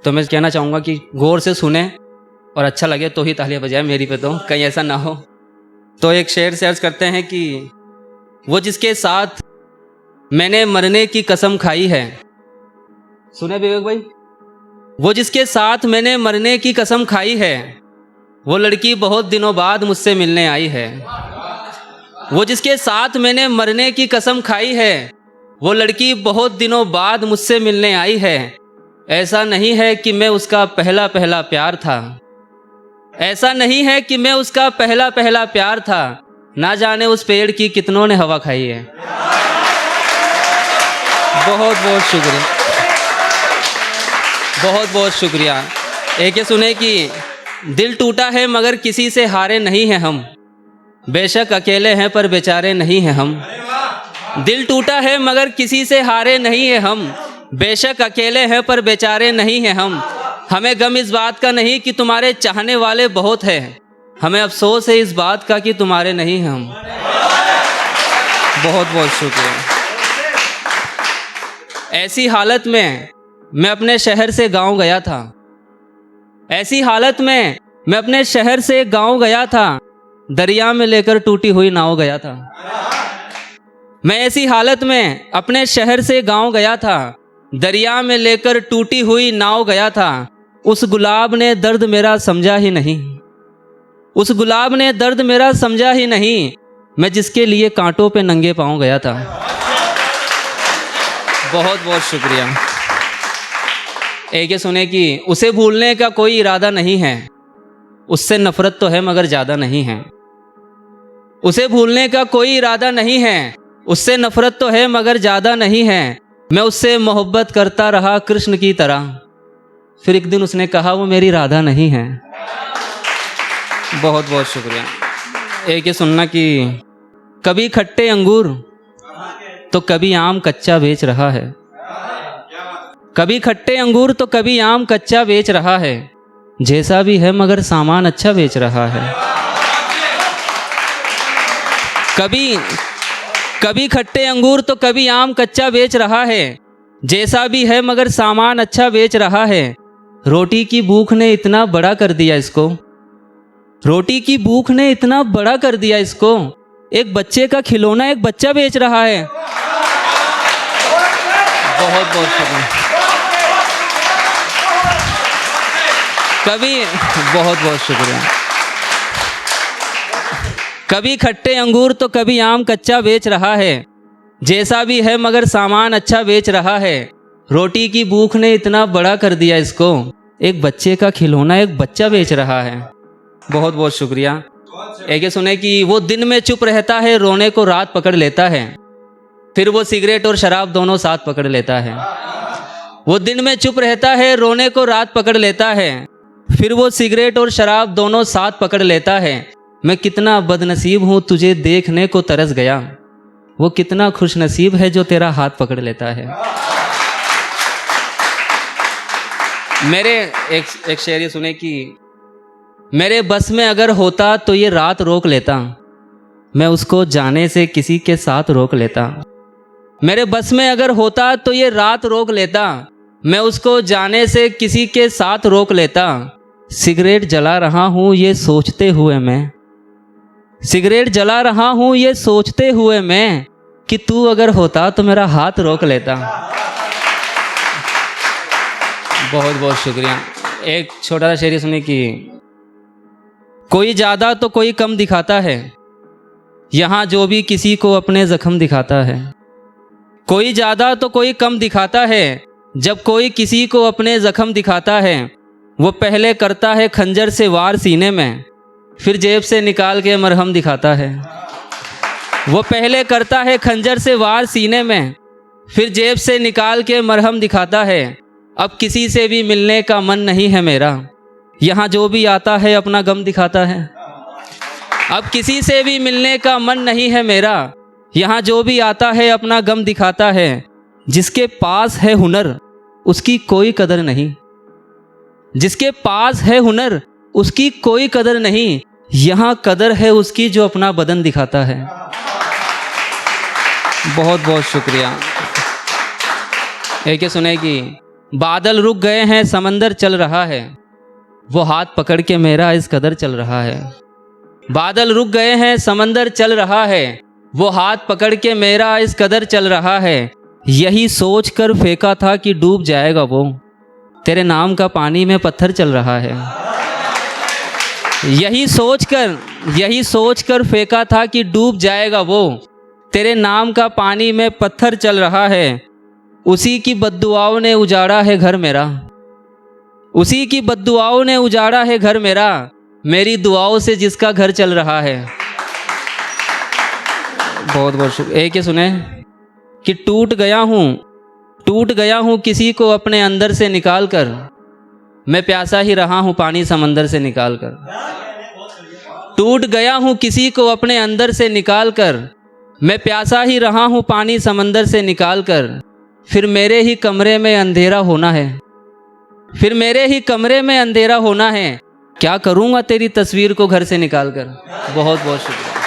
तो मैं कहना चाहूँगा कि गौर से सुने और अच्छा लगे तो ही तालियां बजाएं, मेरी पे तो कहीं ऐसा ना हो। तो एक शेर से अर्ज करते हैं कि वो जिसके साथ मैंने मरने की कसम खाई है, सुने विवेक भाई, वो जिसके साथ मैंने मरने की कसम खाई है, वो लड़की बहुत दिनों बाद मुझसे मिलने आई है। वो जिसके साथ मैंने मरने की कसम खाई है, वो लड़की बहुत दिनों बाद मुझसे मिलने आई है। ऐसा नहीं है कि मैं उसका पहला पहला प्यार था, ऐसा नहीं है कि मैं उसका पहला पहला प्यार था, ना जाने उस पेड़ की कितनों ने हवा खाई है। बहुत बहुत शुक्रिया, बहुत बहुत शुक्रिया। एक ये सुने कि दिल टूटा है मगर किसी से हारे नहीं हैं हम, बेशक अकेले हैं पर बेचारे नहीं हैं हम। दिल टूटा है मगर किसी से हारे नहीं हैं हम, बेशक अकेले हैं पर बेचारे नहीं हैं हम। हमें गम इस बात का नहीं कि तुम्हारे चाहने वाले बहुत हैं, हमें अफसोस है इस बात का कि तुम्हारे नहीं हैं हम। बहुत बहुत शुक्रिया। ऐसी हालत में मैं अपने शहर से गांव गया था, ऐसी हालत में मैं अपने शहर से गांव गया था, दरिया में लेकर टूटी हुई नाव गया था। मैं ऐसी हालत में अपने शहर से गांव गया था, दरिया में लेकर टूटी हुई नाव गया था। उस गुलाब ने दर्द मेरा समझा ही नहीं, उस गुलाब ने दर्द मेरा समझा ही नहीं, मैं जिसके लिए कांटों पे नंगे पांव गया था। बहुत बहुत शुक्रिया। एक ये सुने कि उसे भूलने का कोई इरादा नहीं है, उससे नफरत तो है मगर ज़्यादा नहीं है। उसे भूलने का कोई इरादा नहीं है, उससे नफरत तो है मगर ज़्यादा नहीं है। मैं उससे मोहब्बत करता रहा कृष्ण की तरह, फिर एक दिन उसने कहा वो मेरी राधा नहीं है। बहुत बहुत शुक्रिया। एक ये सुनना कि कभी खट्टे अंगूर तो कभी आम कच्चा बेच रहा है, कभी खट्टे अंगूर तो कभी आम कच्चा बेच रहा है, जैसा भी है मगर सामान अच्छा बेच रहा है। कभी खट्टे अंगूर तो कभी आम कच्चा बेच रहा है, जैसा भी है मगर सामान अच्छा बेच रहा है। रोटी की भूख ने इतना बड़ा कर दिया इसको, रोटी की भूख ने इतना बड़ा कर दिया इसको, एक बच्चे का खिलौना एक बच्चा बेच रहा है। बहुत बहुत शुक्रिया। बहुत बहुत शुक्रिया। कभी खट्टे अंगूर तो कभी आम कच्चा बेच रहा है, जैसा भी है मगर सामान अच्छा बेच रहा है। रोटी की भूख ने इतना बड़ा कर दिया इसको, एक बच्चे का खिलौना एक बच्चा बेच रहा है। बहुत बहुत शुक्रिया। एक ये सुने कि वो दिन में चुप रहता है, रोने को रात पकड़ लेता है, फिर वो सिगरेट और शराब दोनों साथ पकड़ लेता है। वो दिन में चुप रहता है, रोने को रात पकड़ लेता है, फिर वो सिगरेट और शराब दोनों साथ पकड़ लेता है। मैं कितना बदनसीब हूँ तुझे देखने को तरस गया, वो कितना खुश नसीब है जो तेरा हाथ पकड़ लेता है। मेरे एक शेर ये सुने कि मेरे बस में अगर होता तो ये रात रोक लेता, मैं उसको जाने से किसी के साथ रोक लेता। मेरे बस में अगर होता तो ये रात रोक लेता, मैं उसको जाने से किसी के साथ रोक लेता। सिगरेट जला रहा हूँ ये सोचते हुए मैं, सिगरेट जला रहा हूँ ये सोचते हुए मैं, कि तू अगर होता तो मेरा हाथ रोक लेता। बहुत बहुत शुक्रिया। एक छोटा सा शेर सुनिए कि कोई ज़्यादा तो कोई कम दिखाता है, यहाँ जो भी किसी को अपने जख्म दिखाता है। कोई ज़्यादा तो कोई कम दिखाता है, जब कोई किसी को अपने जख्म दिखाता है। वो पहले करता है खंजर से वार सीने में, फिर जेब से निकाल के मरहम दिखाता है। वो पहले करता है खंजर से वार सीने में, फिर जेब से निकाल के मरहम दिखाता है। अब किसी से भी मिलने का मन नहीं है मेरा, यहाँ जो भी आता है अपना गम दिखाता है। अब किसी से भी मिलने का मन नहीं है मेरा, यहाँ जो भी आता है अपना गम दिखाता है। जिसके पास है हुनर उसकी कोई कदर नहीं, जिसके पास है हुनर उसकी कोई कदर नहीं, यहाँ कदर है उसकी जो अपना बदन दिखाता है। बहुत बहुत शुक्रिया। एक ये सुने कि बादल रुक गए हैं समंदर चल रहा है, वो हाथ पकड़ के मेरा इस कदर चल रहा है। बादल रुक गए हैं समंदर चल रहा है, वो हाथ पकड़ के मेरा इस कदर चल रहा है। यही सोच कर फेंका था कि डूब जाएगा वो, तेरे नाम का पानी में पत्थर चल रहा है। यही सोच कर फेंका था कि डूब जाएगा वो, तेरे नाम का पानी में पत्थर चल रहा है। उसी की बद्दुआओं ने उजाड़ा है घर मेरा, उसी की बद्दुआओं ने उजाड़ा है घर मेरा, मेरी दुआओं से जिसका घर चल रहा है। बहुत बहुत शुक्रिया। एक ही सुने कि टूट गया हूँ किसी को अपने अंदर से निकाल कर, मैं प्यासा ही रहा हूँ पानी समंदर से निकाल कर। टूट गया हूँ किसी को अपने अंदर से निकाल कर, मैं प्यासा ही रहा हूँ पानी समंदर से निकाल कर। फिर मेरे ही कमरे में अंधेरा होना है, फिर मेरे ही कमरे में अंधेरा होना है, क्या करूँगा तेरी तस्वीर को घर से निकाल कर। बहुत बहुत शुक्रिया।